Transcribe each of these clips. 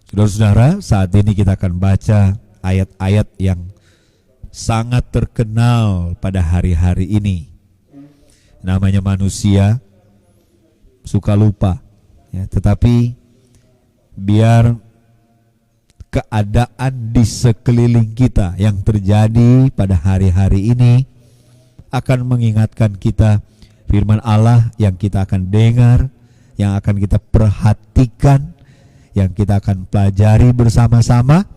Saudara-saudara, saat ini kita akan baca ayat-ayat yang sangat terkenal pada hari-hari ini. Namanya manusia suka lupa, ya, tetapi biar keadaan di sekeliling kita yang terjadi pada hari-hari ini akan mengingatkan kita firman Allah yang kita akan dengar, yang akan kita perhatikan, yang kita akan pelajari bersama-sama,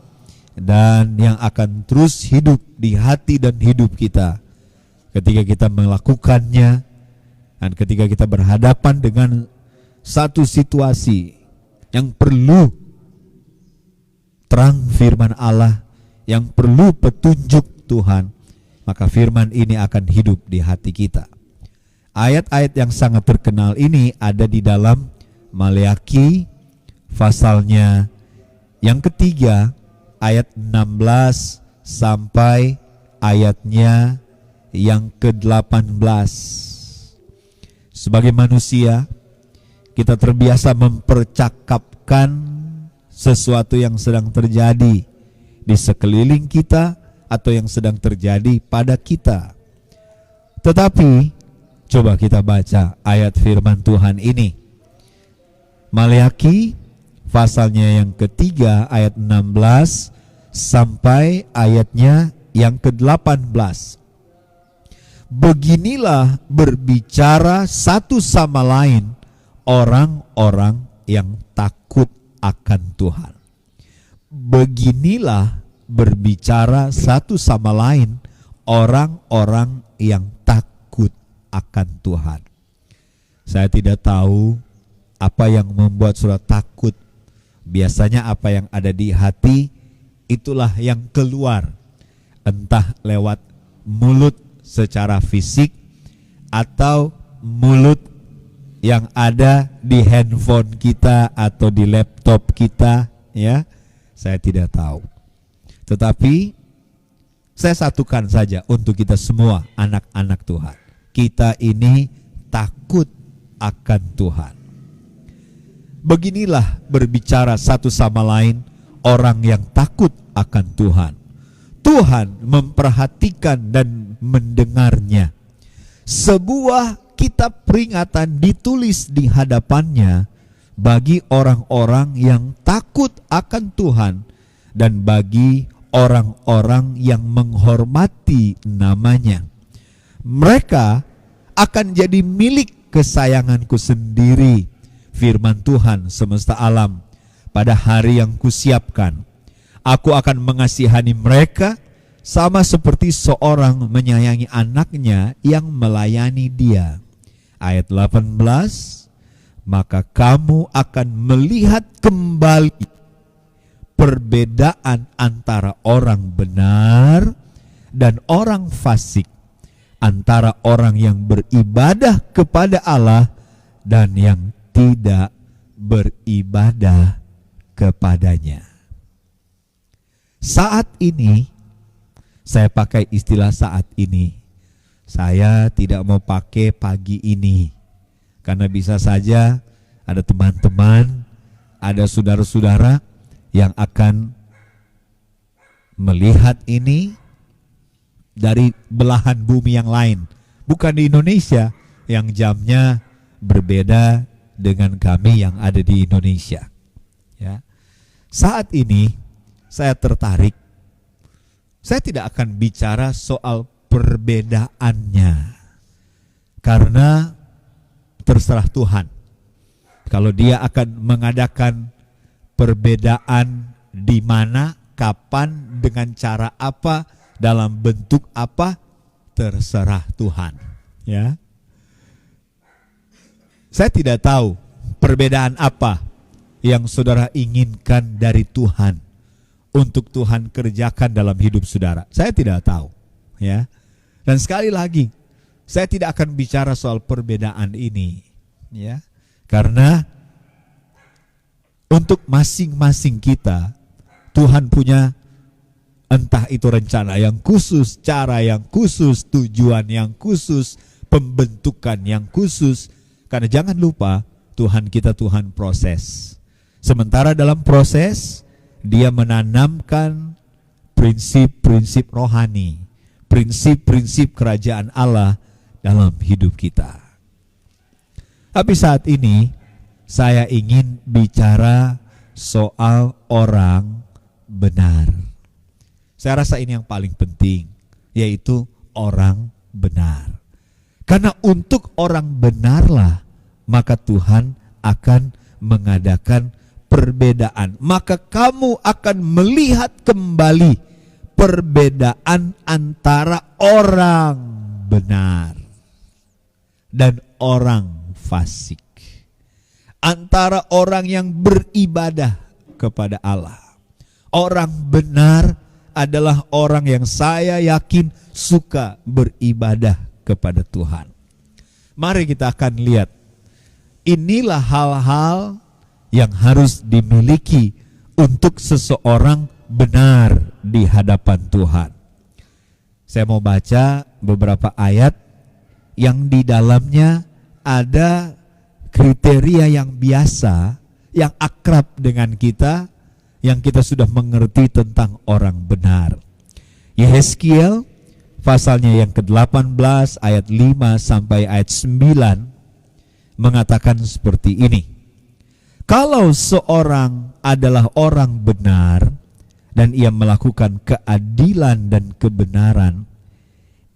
dan yang akan terus hidup di hati dan hidup kita ketika kita melakukannya dan ketika kita berhadapan dengan satu situasi yang perlu terang firman Allah, yang perlu petunjuk Tuhan, maka firman ini akan hidup di hati kita. Ayat-ayat yang sangat terkenal ini ada di dalam Maleakhi pasalnya yang ketiga, ayat 16 sampai ayatnya yang ke-18. Sebagai manusia, kita terbiasa mempercakapkan sesuatu yang sedang terjadi di sekeliling kita atau yang sedang terjadi pada kita. Tetapi coba kita baca ayat firman Tuhan ini. Maleakhi pasalnya yang ketiga ayat 16 sampai ayatnya yang ke-18. Beginilah berbicara satu sama lain orang-orang yang takut akan Tuhan. Beginilah berbicara satu sama lain orang-orang yang takut akan Tuhan. Saya tidak tahu apa yang membuat saudara takut. Biasanya apa yang ada di hati itulah yang keluar, entah lewat mulut secara fisik atau mulut yang ada di handphone kita atau di laptop kita, ya. Saya tidak tahu. Tetapi saya satukan saja untuk kita semua anak-anak Tuhan. Kita ini takut akan Tuhan. Beginilah berbicara satu sama lain orang yang takut akan Tuhan. Tuhan memperhatikan dan mendengarnya. Sebuah kitab peringatan ditulis di hadapannya bagi orang-orang yang takut akan Tuhan dan bagi orang-orang yang menghormati namanya. Mereka akan jadi milik kesayanganku sendiri, firman Tuhan semesta alam, pada hari yang kusiapkan. Aku akan mengasihani mereka sama seperti seorang menyayangi anaknya yang melayani dia. Ayat 18, maka kamu akan melihat kembali perbedaan antara orang benar dan orang fasik, antara orang yang beribadah kepada Allah dan yang tidak beribadah kepadanya. Saat ini, saya pakai istilah saat ini. Saya tidak mau pakai pagi ini, karena bisa saja ada teman-teman, ada saudara-saudara yang akan melihat ini dari belahan bumi yang lain, bukan di Indonesia, yang jamnya berbeda dengan kami yang ada di Indonesia. Ya. Saat ini saya tertarik. Saya tidak akan bicara soal perbedaannya, karena terserah Tuhan. Kalau Dia akan mengadakan perbedaan di mana, kapan, dengan cara apa, dalam bentuk apa, terserah Tuhan. Ya. Saya tidak tahu perbedaan apa yang saudara inginkan dari Tuhan untuk Tuhan kerjakan dalam hidup saudara. Saya tidak tahu, ya. Dan sekali lagi, saya tidak akan bicara soal perbedaan ini, ya. Karena untuk masing-masing kita, Tuhan punya entah itu rencana yang khusus, cara yang khusus, tujuan yang khusus, pembentukan yang khusus. Karena jangan lupa, Tuhan kita Tuhan proses. Sementara dalam proses, dia menanamkan prinsip-prinsip rohani, prinsip-prinsip kerajaan Allah dalam hidup kita. Tapi saat ini saya ingin bicara soal orang benar. Saya rasa ini yang paling penting, yaitu orang benar. Karena untuk orang benarlah maka Tuhan akan mengadakan perbedaan. Maka kamu akan melihat kembali perbedaan antara orang benar dan orang fasik. Antara orang yang beribadah kepada Allah. Orang benar adalah orang yang saya yakin suka beribadah kepada Tuhan. Mari kita akan lihat. Inilah hal-hal yang harus dimiliki untuk seseorang benar di hadapan Tuhan. Saya mau baca beberapa ayat yang di dalamnya ada kriteria yang biasa, yang akrab dengan kita, yang kita sudah mengerti tentang orang benar. Yehezkiel pasalnya yang ke-18 ayat 5 sampai ayat 9 mengatakan seperti ini. Kalau seorang adalah orang benar dan ia melakukan keadilan dan kebenaran,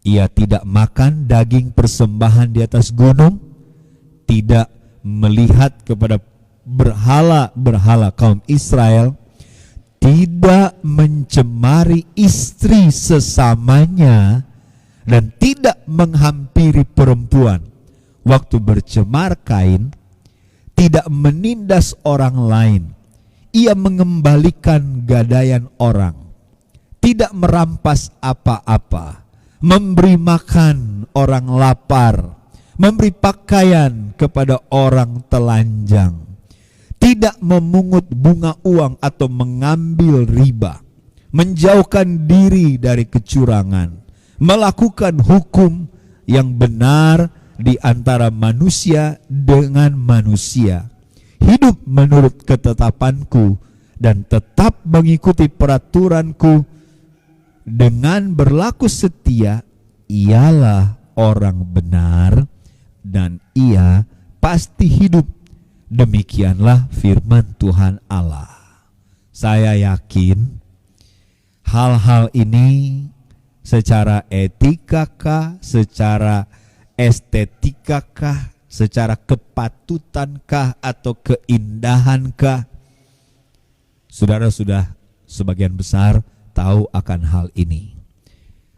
ia tidak makan daging persembahan di atas gunung, tidak melihat kepada berhala-berhala kaum Israel, tidak mencemari istri sesamanya, dan tidak menghampiri perempuan waktu bercemar kain, tidak menindas orang lain, ia mengembalikan gadaian orang, tidak merampas apa-apa, memberi makan orang lapar, memberi pakaian kepada orang telanjang, tidak memungut bunga uang atau mengambil riba, menjauhkan diri dari kecurangan, melakukan hukum yang benar di antara manusia dengan manusia, hidup menurut ketetapanku dan tetap mengikuti peraturanku dengan berlaku setia, ialah orang benar dan ia pasti hidup. Demikianlah firman Tuhan Allah. Saya yakin hal-hal ini secara etikakah, secara estetikakah, secara kepatutankah atau keindahankah, saudara sudah sebagian besar tahu akan hal ini.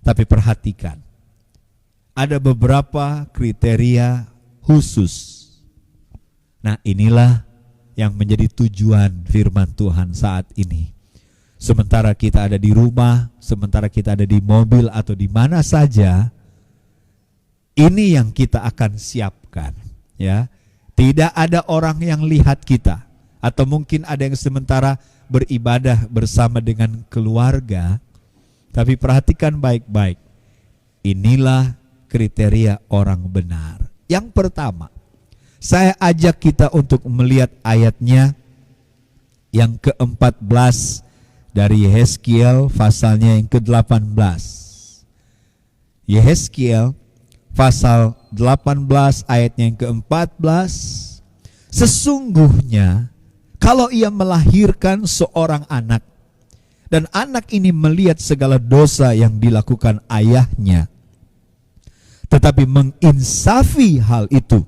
Tapi perhatikan, ada beberapa kriteria khusus. Nah, inilah yang menjadi tujuan firman Tuhan saat ini. Sementara kita ada di rumah, sementara kita ada di mobil atau di mana saja, ini yang kita akan siapkan, ya. Tidak ada orang yang lihat kita, atau mungkin ada yang sementara beribadah bersama dengan keluarga, tapi perhatikan baik-baik. Inilah kriteria orang benar. Yang pertama, saya ajak kita untuk melihat ayatnya yang ke-14 dari Yehezkiel pasalnya yang ke-18. Yehezkiel pasal 18 ayatnya yang ke-14. Sesungguhnya kalau ia melahirkan seorang anak dan anak ini melihat segala dosa yang dilakukan ayahnya, tetapi menginsafi hal itu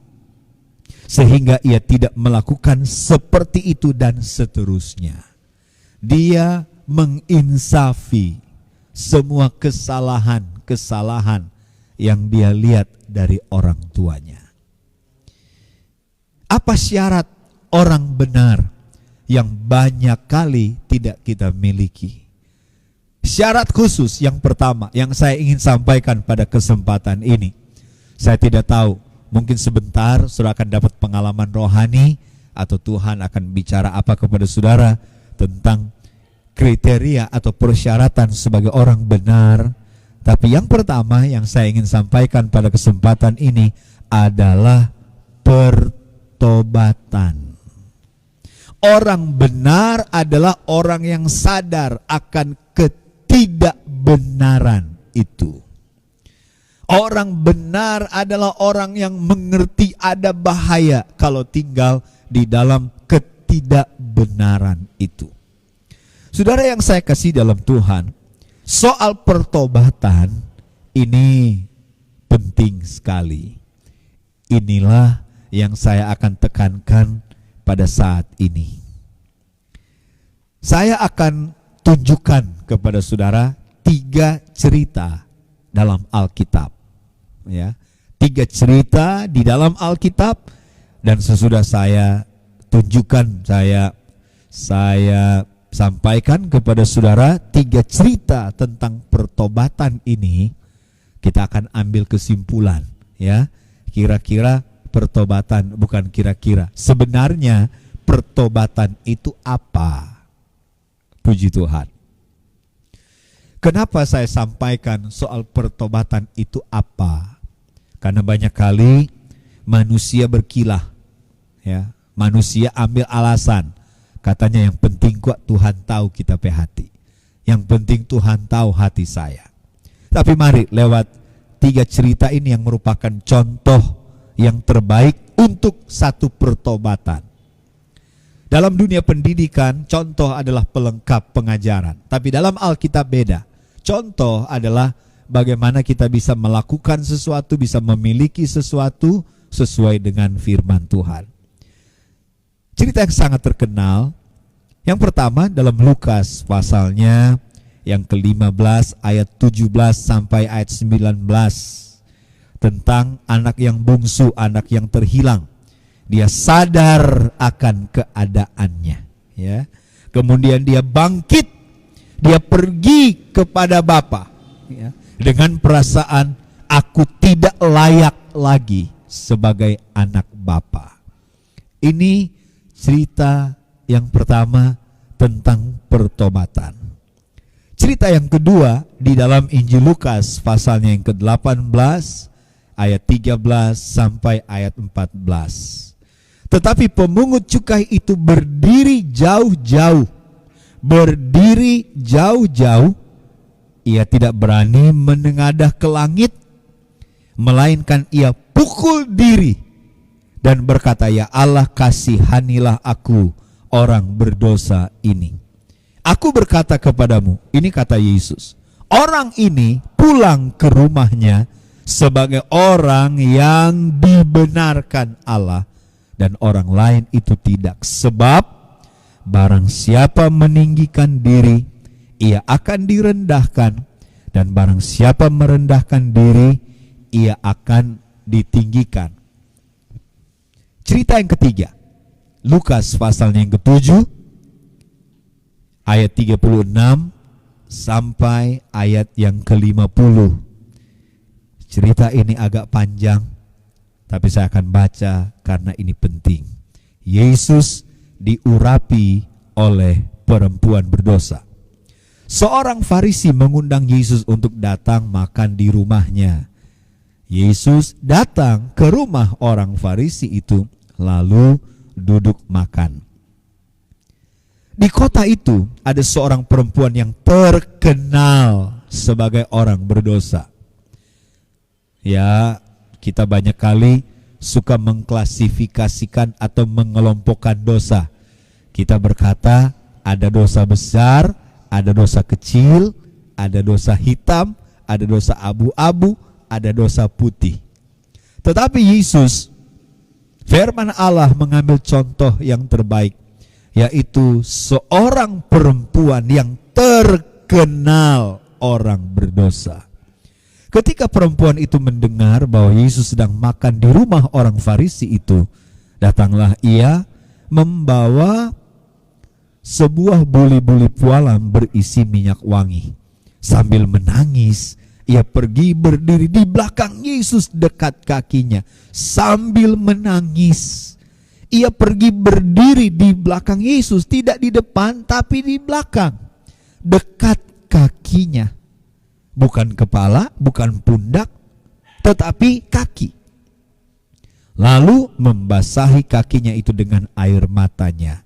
sehingga ia tidak melakukan seperti itu dan seterusnya. Dia menginsafi semua kesalahan-kesalahan yang dia lihat dari orang tuanya. Apa syarat orang benar yang banyak kali tidak kita miliki? Syarat khusus yang pertama yang saya ingin sampaikan pada kesempatan ini. Saya tidak tahu, mungkin sebentar saudara akan dapat pengalaman rohani atau Tuhan akan bicara apa kepada saudara tentang kriteria atau persyaratan sebagai orang benar. Tapi yang pertama yang saya ingin sampaikan pada kesempatan ini adalah pertobatan. Orang benar adalah orang yang sadar akan ketidakbenaran itu. Orang benar adalah orang yang mengerti ada bahaya kalau tinggal di dalam ketidakbenaran itu. Saudara yang saya kasih dalam Tuhan, soal pertobatan ini penting sekali. Inilah yang saya akan tekankan pada saat ini. Saya akan tunjukkan kepada saudara 3 cerita dalam Alkitab. Ya, 3 cerita di dalam Alkitab, dan sesudah saya tunjukkan, saya sampaikan kepada saudara 3 cerita tentang pertobatan ini, kita akan ambil kesimpulan, ya. Kira-kira pertobatan, bukan kira-kira, sebenarnya pertobatan itu apa? Puji Tuhan. Kenapa saya sampaikan soal pertobatan itu apa? Karena banyak kali manusia berkilah, ya. Manusia ambil alasan, katanya yang penting kok Tuhan tahu kita pe hati. Yang penting Tuhan tahu hati saya. Tapi mari lewat 3 cerita ini yang merupakan contoh yang terbaik untuk satu pertobatan. Dalam dunia pendidikan, contoh adalah pelengkap pengajaran. Tapi dalam Alkitab beda. Contoh adalah bagaimana kita bisa melakukan sesuatu, bisa memiliki sesuatu sesuai dengan firman Tuhan. Cerita yang sangat terkenal, yang pertama dalam Lukas pasalnya yang ke-15 ayat 17 sampai ayat 19. Tentang anak yang bungsu, anak yang terhilang. Dia sadar akan keadaannya, ya. Kemudian dia bangkit, dia pergi kepada Bapa, ya, dengan perasaan aku tidak layak lagi sebagai anak Bapa. Ini cerita yang pertama tentang pertobatan. Cerita yang kedua di dalam Injil Lukas pasalnya yang ke-18 ayat 13 sampai ayat 14. Tetapi pemungut cukai itu berdiri jauh-jauh. Ia tidak berani menengadah ke langit, melainkan ia pukul diri dan berkata, ya Allah, kasihanilah aku, orang berdosa ini. Aku berkata kepadamu, ini kata Yesus, orang ini pulang ke rumahnya sebagai orang yang dibenarkan Allah, dan orang lain itu tidak. Sebab barang siapa meninggikan diri, ia akan direndahkan, dan barang siapa merendahkan diri, ia akan ditinggikan. Cerita yang ketiga, Lukas pasalnya yang ke-7 ayat 36 sampai ayat yang ke-50. Cerita ini agak panjang, tapi saya akan baca karena ini penting. Yesus diurapi oleh perempuan berdosa. Seorang Farisi mengundang Yesus untuk datang makan di rumahnya. Yesus datang ke rumah orang Farisi itu, lalu duduk makan. Di kota itu ada seorang perempuan yang terkenal sebagai orang berdosa. Ya, kita banyak kali suka mengklasifikasikan atau mengelompokkan dosa. Kita berkata ada dosa besar, ada dosa kecil, ada dosa hitam, ada dosa abu-abu, ada dosa putih. Tetapi Yesus, firman Allah, mengambil contoh yang terbaik, yaitu seorang perempuan yang terkenal orang berdosa. Ketika perempuan itu mendengar bahwa Yesus sedang makan di rumah orang Farisi itu, datanglah ia membawa sebuah buli-buli pualam berisi minyak wangi. Sambil menangis, ia pergi berdiri di belakang Yesus dekat kakinya. Sambil menangis, ia pergi berdiri di belakang Yesus, tidak di depan tapi di belakang, dekat kakinya. Bukan kepala, bukan pundak, tetapi kaki. Lalu membasahi kakinya itu dengan air matanya.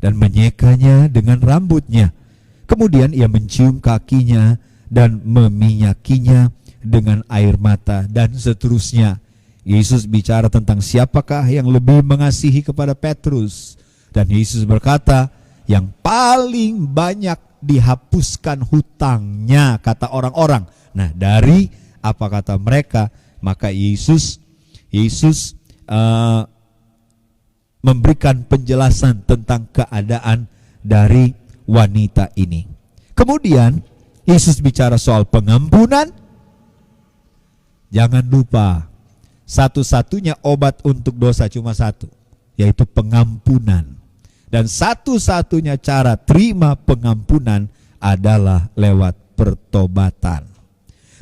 dan menyekanya dengan rambutnya. Kemudian ia mencium kakinya dan meminyakinya dengan air mata, dan seterusnya. Yesus bicara tentang siapakah yang lebih mengasihi kepada Petrus. Dan Yesus berkata, yang paling banyak dihapuskan hutangnya, kata orang-orang. Nah, dari apa kata mereka, maka Yesus memberikan penjelasan tentang keadaan dari wanita ini. Kemudian Yesus bicara soal pengampunan. Jangan lupa, satu-satunya obat untuk dosa cuma satu, yaitu pengampunan. Dan satu-satunya cara terima pengampunan adalah lewat pertobatan.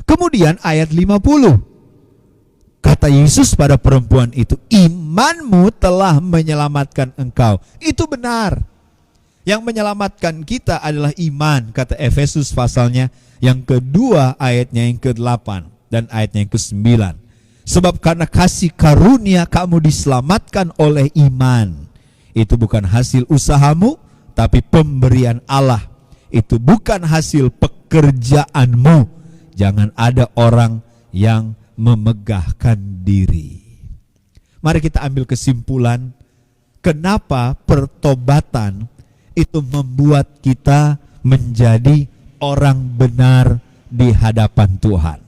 Kemudian ayat 50, kata Yesus pada perempuan itu, imanmu telah menyelamatkan engkau. Itu benar. Yang menyelamatkan kita adalah iman, kata Efesus pasalnya yang kedua ayatnya yang ke-8 dan ayatnya yang ke-9. Sebab karena kasih karunia kamu diselamatkan oleh iman. Itu bukan hasil usahamu, tapi pemberian Allah. Itu bukan hasil pekerjaanmu. Jangan ada orang yang memegahkan diri. Mari kita ambil kesimpulan, kenapa pertobatan itu membuat kita menjadi orang benar di hadapan Tuhan.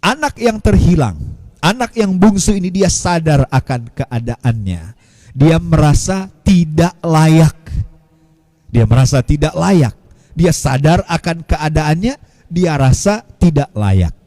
Anak yang terhilang, anak yang bungsu ini, dia sadar akan keadaannya. Dia merasa tidak layak. Dia merasa tidak layak. Dia sadar akan keadaannya, dia rasa tidak layak.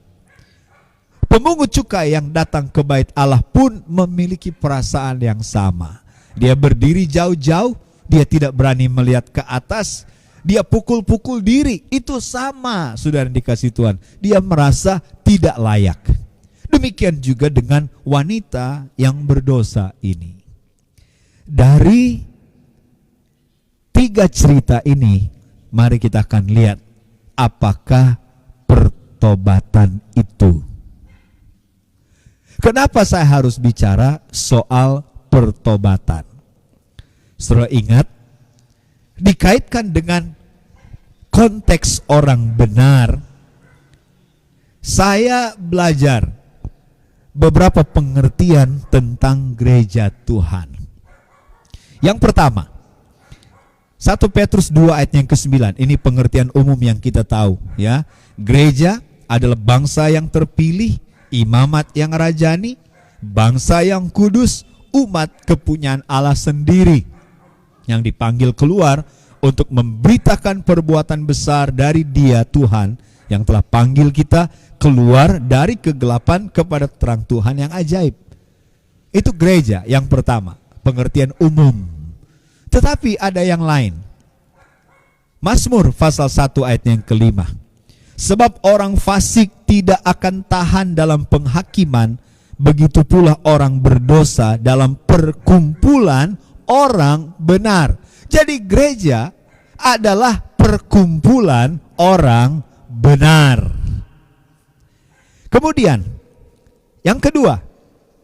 Pemungut cukai yang datang ke bait Allah pun memiliki perasaan yang sama. Dia berdiri jauh-jauh, dia tidak berani melihat ke atas, dia pukul-pukul diri. Itu sama, saudara dikasih Tuhan. Dia merasa tidak layak. Demikian juga dengan wanita yang berdosa ini. Dari 3 cerita ini, mari kita akan lihat apakah pertobatan itu. Kenapa saya harus bicara soal pertobatan? Saudara ingat, dikaitkan dengan konteks orang benar, saya belajar beberapa pengertian tentang gereja Tuhan. Yang pertama, 1 Petrus 2 ayat yang ke-9. Ini pengertian umum yang kita tahu, ya. Gereja adalah bangsa yang terpilih, imamat yang rajani, bangsa yang kudus, umat kepunyaan Allah sendiri, yang dipanggil keluar untuk memberitakan perbuatan besar dari Dia Tuhan yang telah panggil kita keluar dari kegelapan kepada terang Tuhan yang ajaib. Itu gereja yang pertama, pengertian umum. Tetapi ada yang lain. Mazmur pasal 1 ayat yang ke-5. Sebab orang fasik tidak akan tahan dalam penghakiman, begitu pula orang berdosa dalam perkumpulan orang benar. Jadi gereja adalah perkumpulan orang benar. Kemudian yang kedua,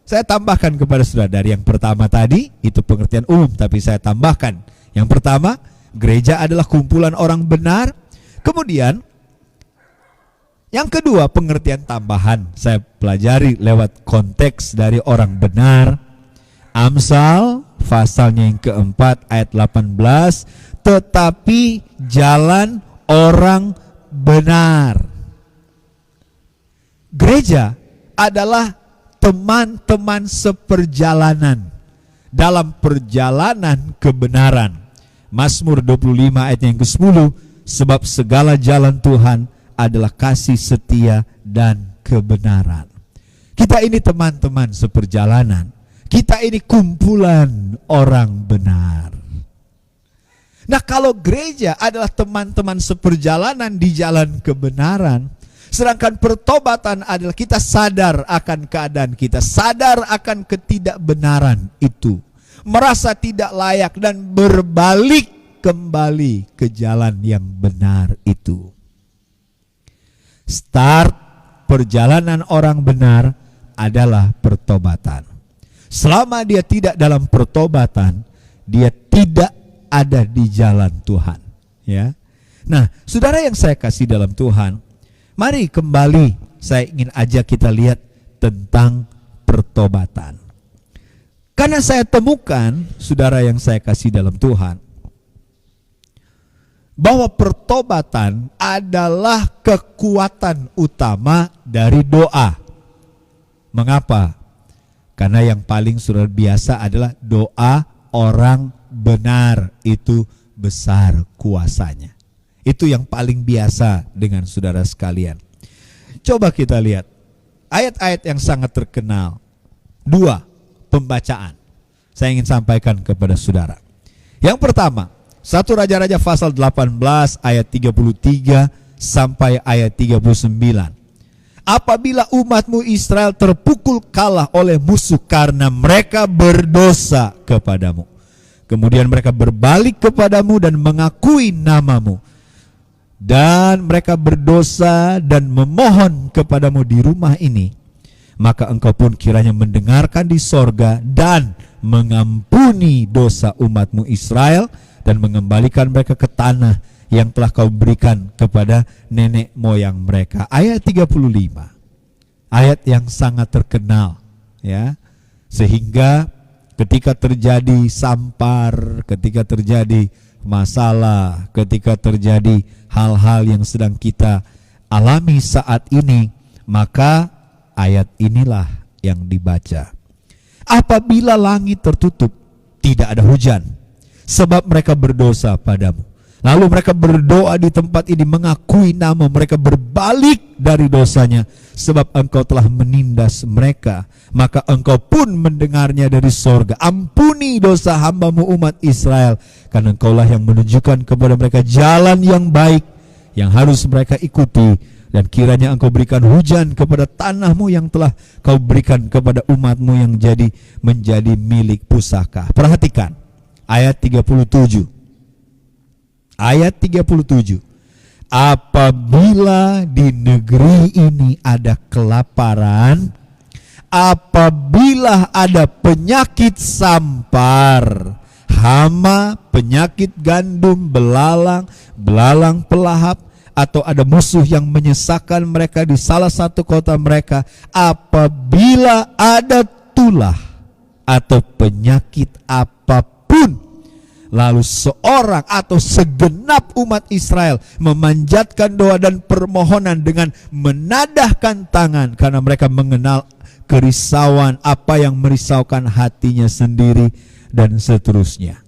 saya tambahkan kepada saudara, dari yang pertama tadi itu pengertian umum, tapi saya tambahkan. Yang pertama, gereja adalah kumpulan orang benar. Kemudian yang kedua, pengertian tambahan saya pelajari lewat konteks dari orang benar. Amsal pasalnya yang keempat ayat 18, tetapi jalan orang benar. Gereja adalah teman-teman seperjalanan dalam perjalanan kebenaran. Mazmur 25 ayat yang ke-10, sebab segala jalan Tuhan adalah kasih setia dan kebenaran. Kita ini teman-teman seperjalanan. Kita ini kumpulan orang benar. Nah, kalau gereja adalah teman-teman seperjalanan di jalan kebenaran, sedangkan pertobatan adalah kita sadar akan keadaan kita, sadar akan ketidakbenaran itu, merasa tidak layak dan berbalik kembali ke jalan yang benar itu. Start perjalanan orang benar adalah pertobatan. Selama dia tidak dalam pertobatan, dia tidak ada di jalan Tuhan, ya. Nah, saudara yang saya kasih dalam Tuhan, mari kembali saya ingin ajak kita lihat tentang pertobatan. Karena saya temukan, saudara yang saya kasih dalam Tuhan, bahwa pertobatan adalah kekuatan utama dari doa. Mengapa? Karena yang paling saudara biasa adalah doa orang benar itu besar kuasanya. Itu yang paling biasa dengan saudara sekalian. Coba kita lihat ayat-ayat yang sangat terkenal. 2 pembacaan saya ingin sampaikan kepada saudara. Yang pertama, 1 Raja-Raja pasal 18 ayat 33 sampai ayat 39. Apabila umatmu Israel terpukul kalah oleh musuh karena mereka berdosa kepadamu, kemudian mereka berbalik kepadamu dan mengakui namamu, dan mereka berdosa dan memohon kepadamu di rumah ini, maka engkau pun kiranya mendengarkan di sorga dan mengampuni dosa umatmu Israel dan mengembalikan mereka ke tanah yang telah kau berikan kepada nenek moyang mereka. Ayat 35. Ayat yang sangat terkenal, ya. Sehingga ketika terjadi sampar, ketika terjadi masalah, ketika terjadi hal-hal yang sedang kita alami saat ini, maka ayat inilah yang dibaca. Apabila langit tertutup, tidak ada hujan, sebab mereka berdosa padamu. Lalu mereka berdoa di tempat ini, mengakui nama mereka, berbalik dari dosanya, sebab engkau telah menindas mereka. Maka engkau pun mendengarnya dari sorga. Ampuni dosa hambamu umat Israel, karena engkaulah yang menunjukkan kepada mereka jalan yang baik yang harus mereka ikuti. Dan kiranya engkau berikan hujan kepada tanahmu yang telah kau berikan kepada umatmu yang menjadi milik pusaka. Perhatikan ayat 37. Ayat 37. Apabila di negeri ini ada kelaparan, apabila ada penyakit sampar, hama, penyakit gandum, belalang pelahap, atau ada musuh yang menyesakkan mereka di salah satu kota mereka, apabila ada tulah atau penyakit apapun, lalu seorang atau segenap umat Israel memanjatkan doa dan permohonan dengan menadahkan tangan karena mereka mengenal kerisauan, apa yang merisaukan hatinya sendiri, dan seterusnya,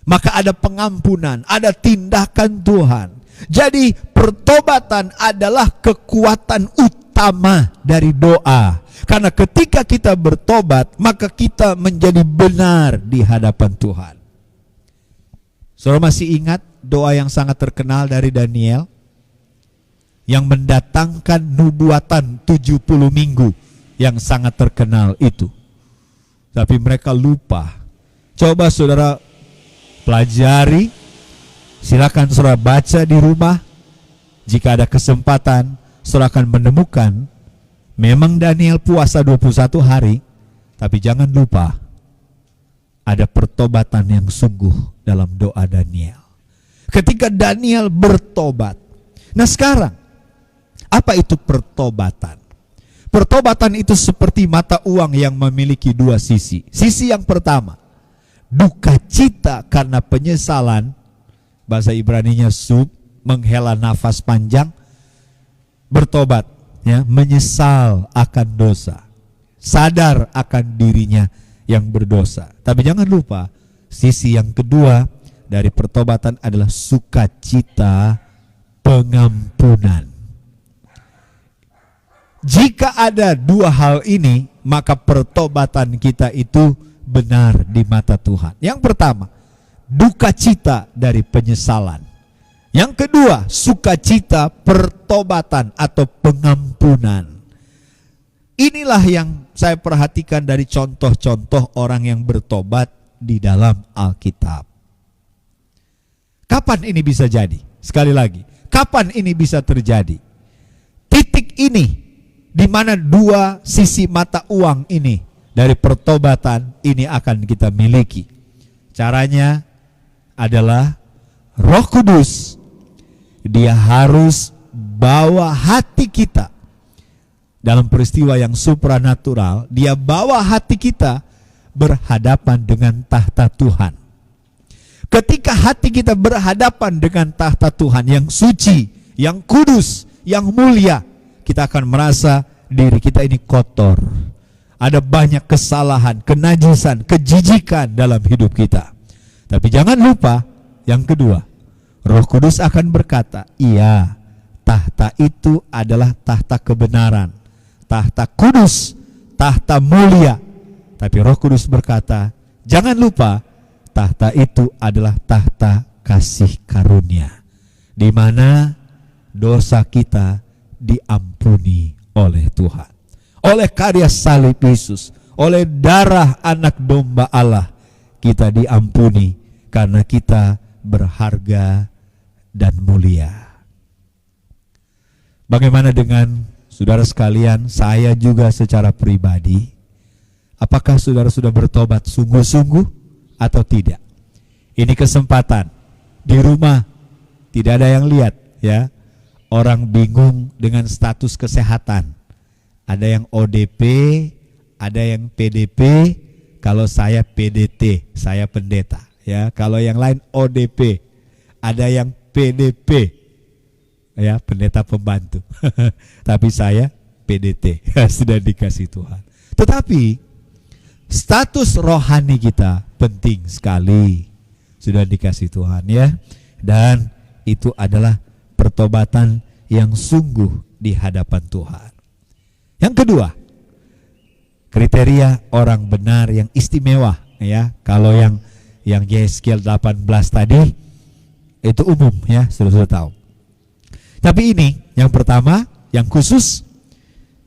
maka ada pengampunan, ada tindakan Tuhan. Jadi pertobatan adalah kekuatan utama dari doa. Karena ketika kita bertobat, maka kita menjadi benar di hadapan Tuhan. Saudara masih ingat doa yang sangat terkenal dari Daniel yang mendatangkan nubuatan 70 minggu yang sangat terkenal itu? Tapi mereka lupa. Coba saudara pelajari. Silakan saudara baca di rumah. Jika ada kesempatan, saudara akan menemukan memang Daniel puasa 21 hari, tapi jangan lupa ada pertobatan yang sungguh dalam doa Daniel. Ketika Daniel bertobat. Nah sekarang, apa itu pertobatan? Pertobatan itu seperti mata uang yang memiliki 2 sisi. Sisi yang pertama, duka cita karena penyesalan. Bahasa Ibraninya sub, menghela nafas panjang, bertobat, ya, menyesal akan dosa, sadar akan dirinya yang berdosa. Tapi jangan lupa, sisi yang kedua dari pertobatan adalah sukacita pengampunan. Jika ada 2 hal ini, maka pertobatan kita itu benar di mata Tuhan. Yang pertama, duka cita dari penyesalan. Yang kedua, sukacita pertobatan atau pengampunan. Inilah yang saya perhatikan dari contoh-contoh orang yang bertobat di dalam Alkitab. Kapan ini bisa jadi? Sekali lagi, kapan ini bisa terjadi? Titik ini, di mana 2 sisi mata uang ini dari pertobatan ini akan kita miliki. Caranya adalah Roh Kudus. Dia harus bawa hati kita dalam peristiwa yang supranatural. Dia bawa hati kita berhadapan dengan tahta Tuhan. Ketika hati kita berhadapan dengan tahta Tuhan yang suci, yang kudus, yang mulia, kita akan merasa diri kita ini kotor. Ada banyak kesalahan, kenajisan, kejijikan dalam hidup kita. Tapi jangan lupa yang kedua, Roh Kudus akan berkata, iya, tahta itu adalah tahta kebenaran, tahta kudus, tahta mulia. Tapi Roh Kudus berkata, jangan lupa, tahta itu adalah tahta kasih karunia, di mana dosa kita diampuni oleh Tuhan. Oleh karya salib Yesus, oleh darah anak domba Allah, kita diampuni karena kita berharga dan mulia. Bagaimana dengan saudara sekalian, saya juga secara pribadi? Apakah saudara sudah bertobat sungguh-sungguh atau tidak? Ini kesempatan. Di rumah tidak ada yang lihat, ya. Orang bingung dengan status kesehatan. Ada yang ODP, ada yang PDP. Kalau saya PDT, saya pendeta, ya. Kalau yang lain ODP, ada yang PDP, ya, pendeta pembantu. Tapi saya PDT, sudah dikasih Tuhan. Tetapi status rohani kita penting sekali, sudah dikasih Tuhan, ya. Dan itu adalah pertobatan yang sungguh di hadapan Tuhan. Yang kedua, kriteria orang benar yang istimewa, ya. Kalau yang Yeskiel 18 tadi itu umum, ya, sudah tahu. Tapi ini yang pertama, yang khusus,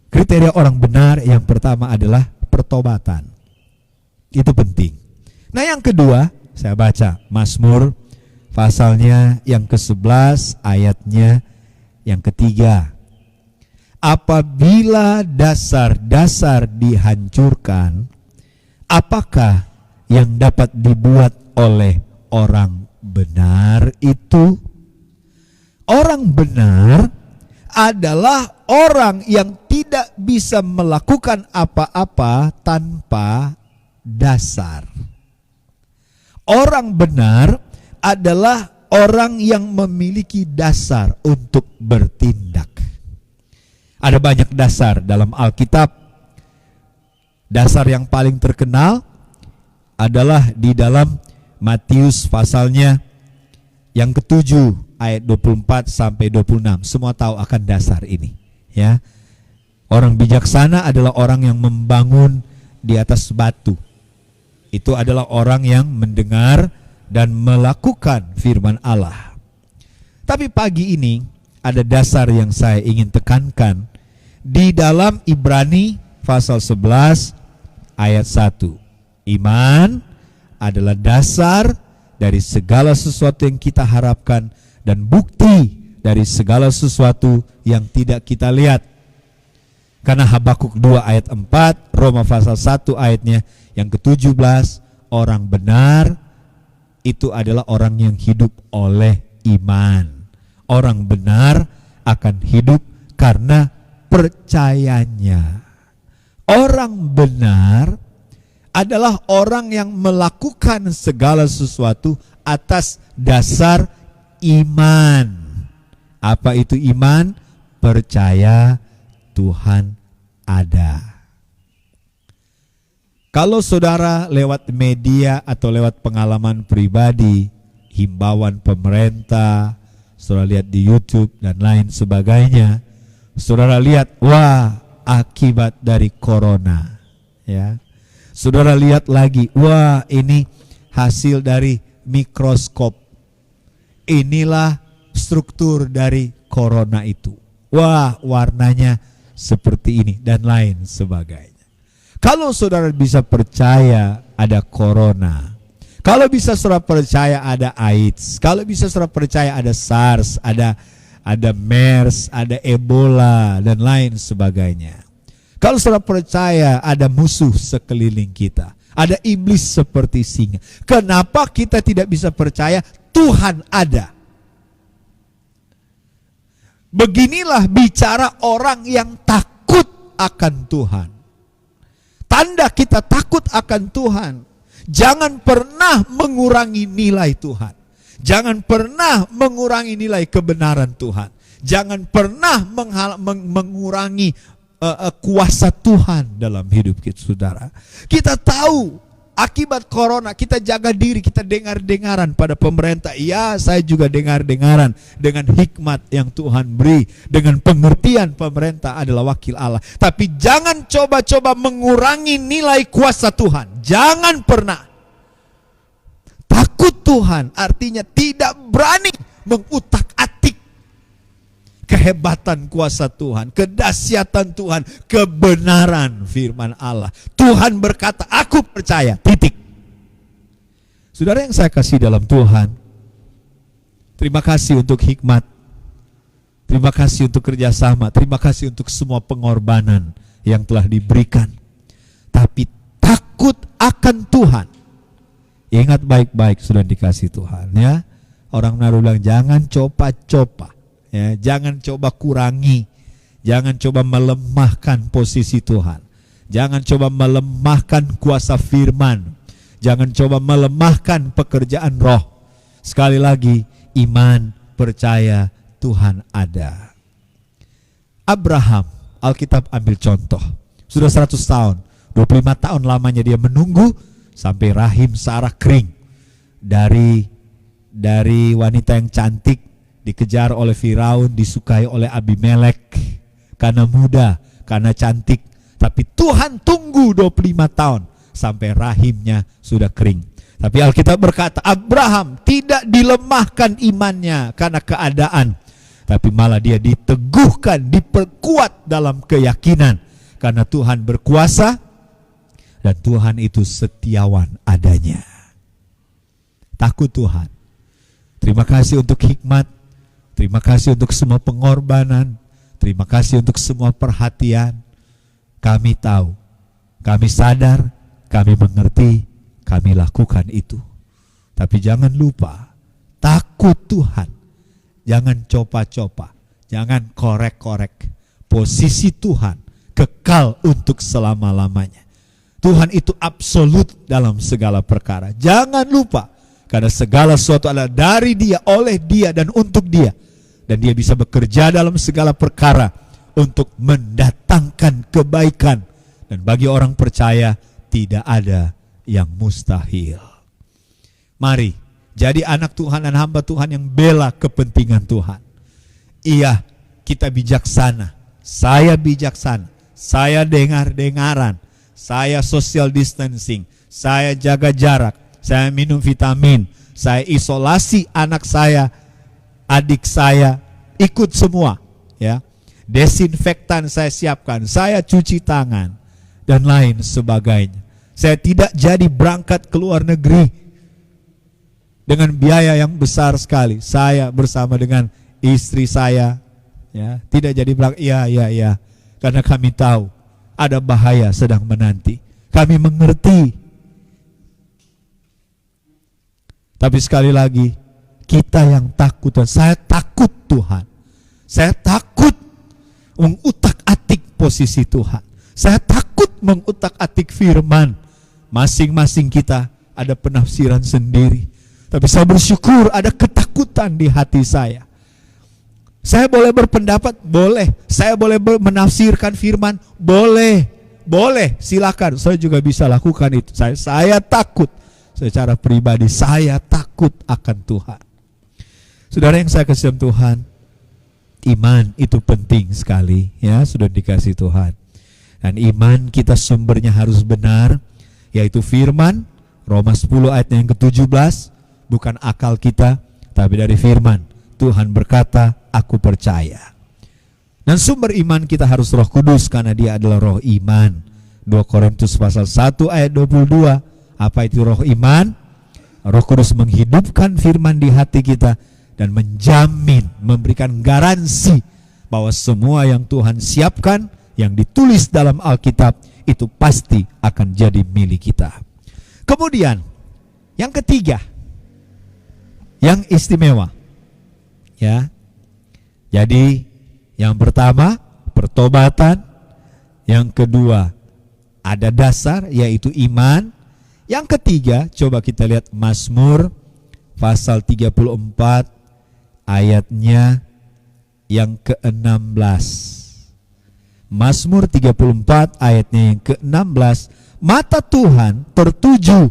kriteria orang benar yang pertama adalah pertobatan. Itu penting. Nah, yang kedua, saya baca Mazmur pasalnya yang ke-11 ayatnya yang ketiga. Apabila dasar-dasar dihancurkan, apakah yang dapat dibuat oleh orang benar itu? Orang benar adalah orang yang tidak bisa melakukan apa-apa tanpa dasar. Orang benar adalah orang yang memiliki dasar untuk bertindak. Ada banyak dasar dalam Alkitab. Dasar yang paling terkenal adalah di dalam Matius pasalnya yang ke-7 ayat 24 sampai 26. Semua tahu akan dasar ini, ya. Orang bijaksana adalah orang yang membangun di atas batu. Itu adalah orang yang mendengar dan melakukan firman Allah. Tapi pagi ini ada dasar yang saya ingin tekankan di dalam Ibrani pasal 11 ayat 1. Iman adalah dasar dari segala sesuatu yang kita harapkan dan bukti dari segala sesuatu yang tidak kita lihat. Karena Habakuk 2 ayat 4, Roma pasal 1 ayatnya yang ke-17, orang benar itu adalah orang yang hidup oleh iman. Orang benar akan hidup karena percayanya. Orang benar adalah orang yang melakukan segala sesuatu atas dasar iman. Apa itu iman? Percaya Tuhan ada. Kalau saudara lewat media atau lewat pengalaman pribadi, himbauan pemerintah, saudara lihat di YouTube dan lain sebagainya, saudara lihat, wah, akibat dari corona, ya. Saudara lihat lagi, wah, ini hasil dari mikroskop. Inilah struktur dari corona itu. Wah, warnanya seperti ini dan lain sebagainya. Kalau saudara bisa percaya ada corona, kalau bisa saudara percaya ada AIDS, kalau bisa saudara percaya ada SARS, ada MERS, ada Ebola dan lain sebagainya. Kalau saudara percaya ada musuh sekeliling kita, Ada iblis seperti singa. Kenapa kita tidak bisa percaya Tuhan ada? Beginilah bicara orang yang takut akan Tuhan. Tanda kita takut akan Tuhan, jangan pernah mengurangi nilai Tuhan. Jangan pernah mengurangi nilai kebenaran Tuhan. Jangan pernah mengurangi kuasa Tuhan dalam hidup kita, saudara. Kita tahu akibat corona, kita jaga diri, kita dengar-dengaran pada pemerintah. Ya, saya juga dengar-dengaran dengan hikmat yang Tuhan beri, dengan pengertian pemerintah adalah wakil Allah. Tapi jangan coba-coba mengurangi nilai kuasa Tuhan. Jangan pernah. Takut Tuhan artinya tidak berani mengutak-atik kehebatan kuasa Tuhan, kedahsyatan Tuhan, kebenaran firman Allah. Tuhan berkata, aku percaya, titik. Saudara yang saya kasih dalam Tuhan, terima kasih untuk hikmat, terima kasih untuk kerjasama, terima kasih untuk semua pengorbanan yang telah diberikan. Tapi takut akan Tuhan. Ingat baik-baik, sudah dikasih Tuhan, ya. Orang Manado bilang jangan coba-coba, ya, jangan coba kurangi, jangan coba melemahkan posisi Tuhan, jangan coba melemahkan kuasa firman, jangan coba melemahkan pekerjaan roh. Sekali lagi, iman, percaya Tuhan ada. Abraham, Alkitab ambil contoh, sudah 100 tahun, 25 tahun lamanya dia menunggu sampai rahim Sarah kering. Dari wanita yang cantik, dikejar oleh Firaun, disukai oleh Abimelek karena muda, karena cantik. Tapi Tuhan tunggu 25 tahun sampai rahimnya sudah kering. Tapi Alkitab berkata Abraham tidak dilemahkan imannya karena keadaan, tapi malah dia diteguhkan, diperkuat dalam keyakinan karena Tuhan berkuasa dan Tuhan itu setiawan adanya. Takut Tuhan. Terima kasih untuk hikmat, terima kasih untuk semua pengorbanan, terima kasih untuk semua perhatian. Kami tahu, kami sadar, kami mengerti, kami lakukan itu. Tapi jangan lupa, takut Tuhan. Jangan coba-coba, jangan korek-korek. Posisi Tuhan kekal untuk selama-lamanya. Tuhan itu absolut dalam segala perkara. Jangan lupa, karena segala sesuatu adalah dari Dia, oleh Dia, dan untuk Dia. Dan Dia bisa bekerja dalam segala perkara untuk mendatangkan kebaikan. Dan bagi orang percaya, tidak ada yang mustahil. Mari, jadi anak Tuhan dan hamba Tuhan yang bela kepentingan Tuhan. Iya, kita bijaksana. Saya bijaksana. Saya dengar-dengaran. Saya social distancing. Saya jaga jarak. Saya minum vitamin, saya isolasi anak saya, adik saya, ikut semua, ya. Desinfektan saya siapkan, saya cuci tangan dan lain sebagainya. Saya tidak jadi berangkat ke luar negeri dengan biaya yang besar sekali. Saya bersama dengan istri saya, ya, tidak jadi berangkat. Ya, karena kami tahu ada bahaya sedang menanti. Kami mengerti. Tapi sekali lagi, kita yang takut, dan saya takut Tuhan. Saya takut mengutak-atik posisi Tuhan. Saya takut mengutak-atik firman. Masing-masing kita ada penafsiran sendiri. Tapi saya bersyukur ada ketakutan di hati saya. Saya boleh berpendapat? Boleh. Saya boleh menafsirkan firman? Boleh. Boleh, silakan. Saya juga bisa lakukan itu. Saya takut. Secara pribadi saya takut akan Tuhan. Saudara yang saya kasih Tuhan, iman itu penting sekali, ya, sudah dikasih Tuhan. Dan iman kita sumbernya harus benar, yaitu firman, Roma 10 ayat yang ke-17, bukan akal kita, tapi dari firman. Tuhan berkata, aku percaya. Dan sumber iman kita harus Roh Kudus, karena Dia adalah roh iman. 2 Korintus pasal 1 ayat 22. Apa itu roh iman? Roh Kudus menghidupkan firman di hati kita dan menjamin, memberikan garansi bahwa semua yang Tuhan siapkan, yang ditulis dalam Alkitab, itu pasti akan jadi milik kita. Kemudian yang ketiga, yang istimewa, ya. Jadi yang pertama pertobatan, yang kedua ada dasar yaitu iman, yang ketiga coba kita lihat Mazmur pasal 34 ayatnya yang ke-16. Mazmur 34 ayatnya yang ke-16, mata Tuhan tertuju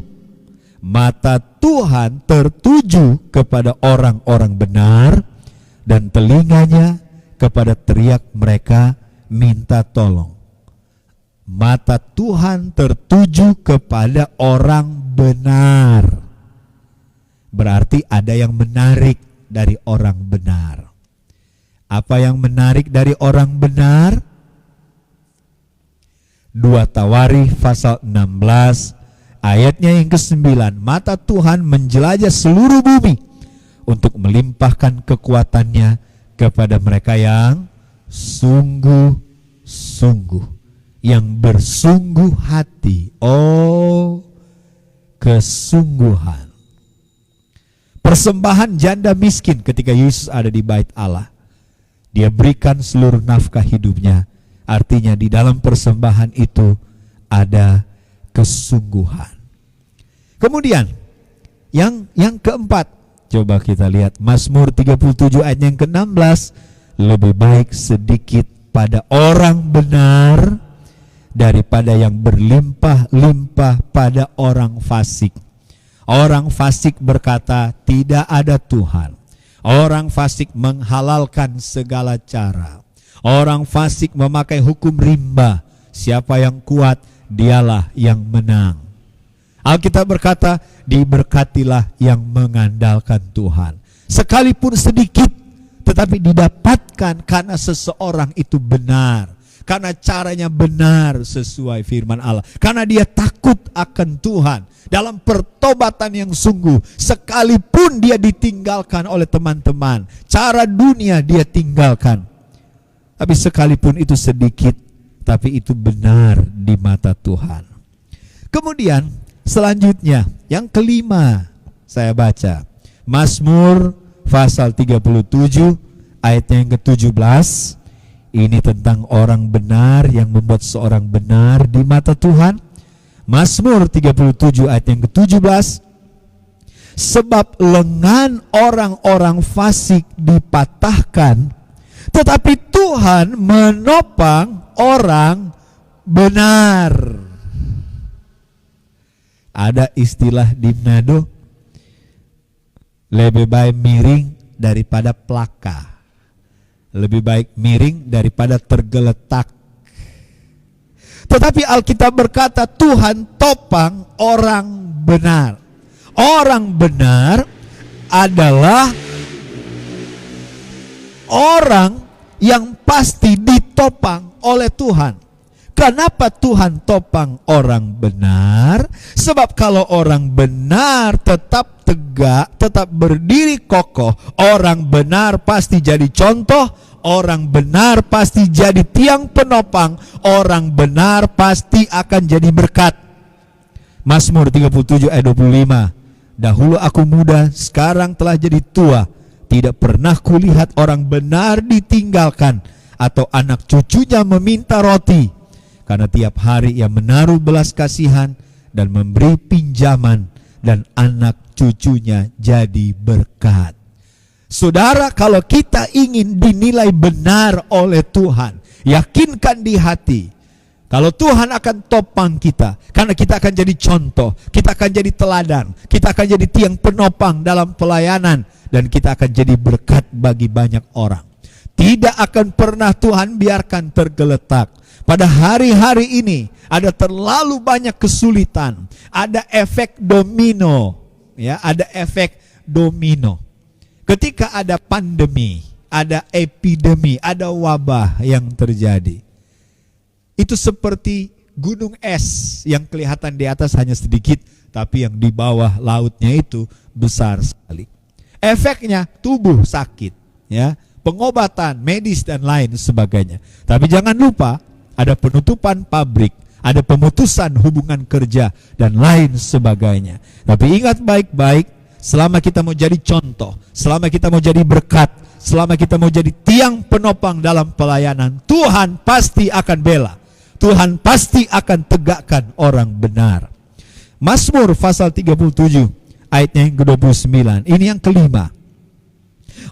kepada orang-orang benar, dan telinganya kepada teriak mereka minta tolong. Mata Tuhan tertuju kepada orang benar. Berarti ada yang menarik dari orang benar. Apa yang menarik dari orang benar? 2 Tawarikh pasal 16 ayatnya yang ke-9. Mata Tuhan menjelajah seluruh bumi untuk melimpahkan kekuatannya kepada mereka yang sungguh-sungguh, yang bersungguh hati. Oh, kesungguhan. Persembahan janda miskin ketika Yesus ada di bait Allah. Dia berikan seluruh nafkah hidupnya. Artinya di dalam persembahan itu ada kesungguhan. Kemudian yang keempat, coba kita lihat Mazmur 37 ayat yang ke-16. Lebih baik sedikit pada orang benar daripada yang berlimpah-limpah pada orang fasik. Orang fasik berkata tidak ada Tuhan. Orang fasik menghalalkan segala cara. Orang fasik memakai hukum rimba. Siapa yang kuat, dialah yang menang. Alkitab berkata, diberkatilah yang mengandalkan Tuhan. Sekalipun sedikit, tetapi didapatkan karena seseorang itu benar. Karena caranya benar sesuai firman Allah. Karena dia takut akan Tuhan. Dalam pertobatan yang sungguh, sekalipun dia ditinggalkan oleh teman-teman, cara dunia dia tinggalkan. Tapi sekalipun itu sedikit, tapi itu benar di mata Tuhan. Kemudian selanjutnya, yang kelima saya baca. Mazmur pasal 37 ayatnya yang ke-17. Ini tentang orang benar yang membuat seorang benar di mata Tuhan. Mazmur 37 ayat yang ke-17. Sebab lengan orang-orang fasik dipatahkan, tetapi Tuhan menopang orang benar. Ada istilah di Manado, lebih baik miring daripada plaka. Lebih baik miring daripada tergeletak. Tetapi Alkitab berkata Tuhan topang orang benar. Orang benar adalah orang yang pasti ditopang oleh Tuhan. Kenapa Tuhan topang orang benar? Sebab kalau orang benar tetap tegak, tetap berdiri kokoh, orang benar pasti jadi contoh, orang benar pasti jadi tiang penopang, orang benar pasti akan jadi berkat. Mazmur 37 ayat 25. Dahulu aku muda, sekarang telah jadi tua, tidak pernah kulihat orang benar ditinggalkan atau anak cucunya meminta roti. Karena tiap hari ia menaruh belas kasihan dan memberi pinjaman, dan anak cucunya jadi berkat. Saudara, kalau kita ingin dinilai benar oleh Tuhan, yakinkan di hati kalau Tuhan akan topang kita, karena kita akan jadi contoh, kita akan jadi teladan, kita akan jadi tiang penopang dalam pelayanan, dan kita akan jadi berkat bagi banyak orang. Tidak akan pernah Tuhan biarkan tergeletak. Pada hari-hari ini ada terlalu banyak kesulitan, ada efek domino, ya, ada efek domino. Ketika ada pandemi, ada epidemi, ada wabah yang terjadi, itu seperti gunung es yang kelihatan di atas hanya sedikit, tapi yang di bawah lautnya itu besar sekali. Efeknya tubuh sakit, ya, pengobatan medis dan lain sebagainya. Tapi jangan lupa, ada penutupan pabrik, ada pemutusan hubungan kerja, dan lain sebagainya. Tapi ingat baik-baik, selama kita mau jadi contoh, selama kita mau jadi berkat, selama kita mau jadi tiang penopang dalam pelayanan, Tuhan pasti akan bela. Tuhan pasti akan tegakkan orang benar. Mazmur pasal 37 ayatnya yang ke-29. Ini yang kelima.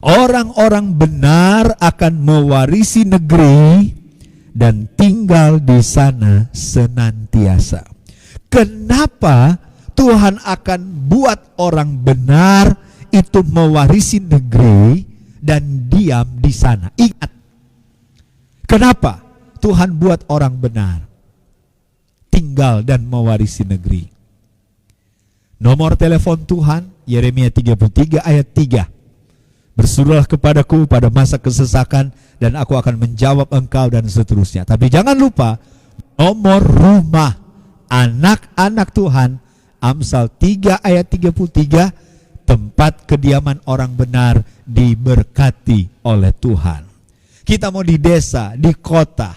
Orang-orang benar akan mewarisi negeri dan tinggal di sana senantiasa. Kenapa Tuhan akan buat orang benar itu mewarisi negeri dan diam di sana? Ingat, kenapa Tuhan buat orang benar tinggal dan mewarisi negeri? Nomor telepon Tuhan, Yeremia 33 ayat 3. Berserulah kepadaku pada masa kesesakan, dan aku akan menjawab engkau, dan seterusnya. Tapi jangan lupa nomor rumah anak-anak Tuhan, Amsal 3 ayat 33, tempat kediaman orang benar diberkati oleh Tuhan. Kita mau di desa, di kota,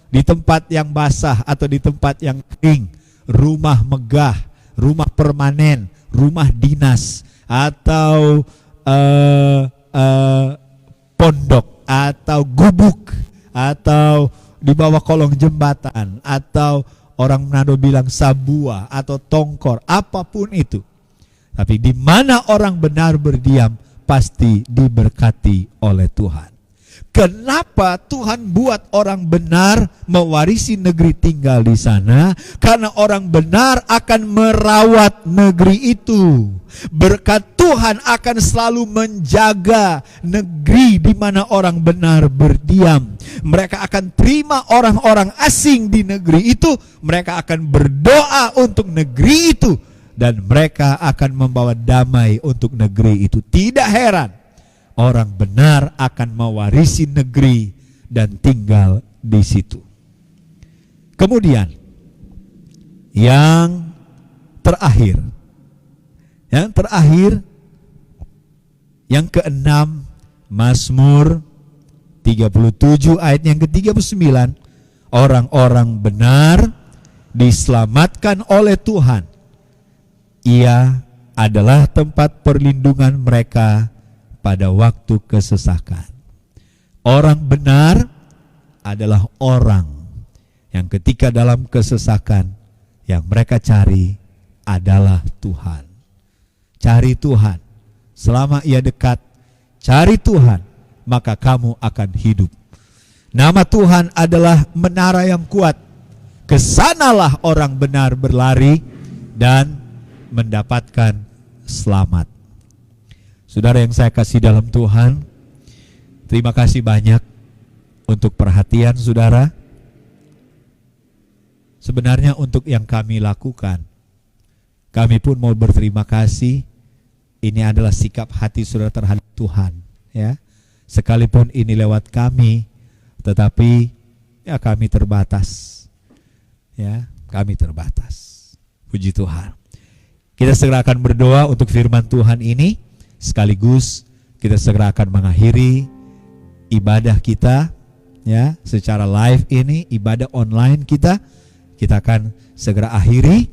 di tempat yang basah atau di tempat yang kering, rumah megah, rumah permanen, rumah dinas, atau pondok, atau gubuk, atau di bawah kolong jembatan, atau orang Manado bilang sabua atau tongkor, apapun itu. Tapi di mana orang benar berdiam, pasti diberkati oleh Tuhan. Kenapa Tuhan buat orang benar mewarisi negeri tinggal di sana? Karena orang benar akan merawat negeri itu. Berkat Tuhan akan selalu menjaga negeri di mana orang benar berdiam. Mereka akan terima orang-orang asing di negeri itu. Mereka akan berdoa untuk negeri itu. Dan mereka akan membawa damai untuk negeri itu. Tidak heran orang benar akan mewarisi negeri dan tinggal di situ. Kemudian yang terakhir, yang keenam, Mazmur 37 ayat yang ke-39. Orang-orang benar diselamatkan oleh Tuhan. Ia adalah tempat perlindungan mereka pada waktu kesesakan. Orang benar adalah orang yang ketika dalam kesesakan, yang mereka cari adalah Tuhan. Cari Tuhan. Selama ia dekat, cari Tuhan, maka kamu akan hidup. Nama Tuhan adalah menara yang kuat. Kesanalah orang benar berlari dan mendapatkan selamat. Saudara yang saya kasih dalam Tuhan, terima kasih banyak untuk perhatian saudara. Sebenarnya untuk yang kami lakukan, kami pun mau berterima kasih. Ini adalah sikap hati saudara terhadap Tuhan, ya. Sekalipun ini lewat kami, tetapi ya kami terbatas. Ya, kami terbatas. Puji Tuhan. Kita segera akan berdoa untuk firman Tuhan ini. Sekaligus kita segera akan mengakhiri ibadah kita, ya, secara live ini, ibadah online kita akan segera akhiri.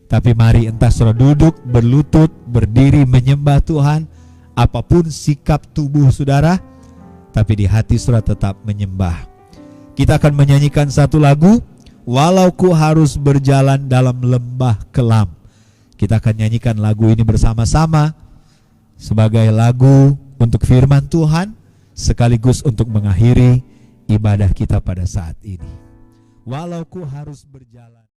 Tapi mari entah saudara duduk, berlutut, berdiri menyembah Tuhan, apapun sikap tubuh saudara, tapi di hati saudara tetap menyembah. Kita akan menyanyikan satu lagu, Walau Ku Harus Berjalan Dalam Lembah Kelam. Kita akan nyanyikan lagu ini bersama-sama sebagai lagu untuk firman Tuhan, sekaligus untuk mengakhiri ibadah kita pada saat ini. Walau ku harus berjalan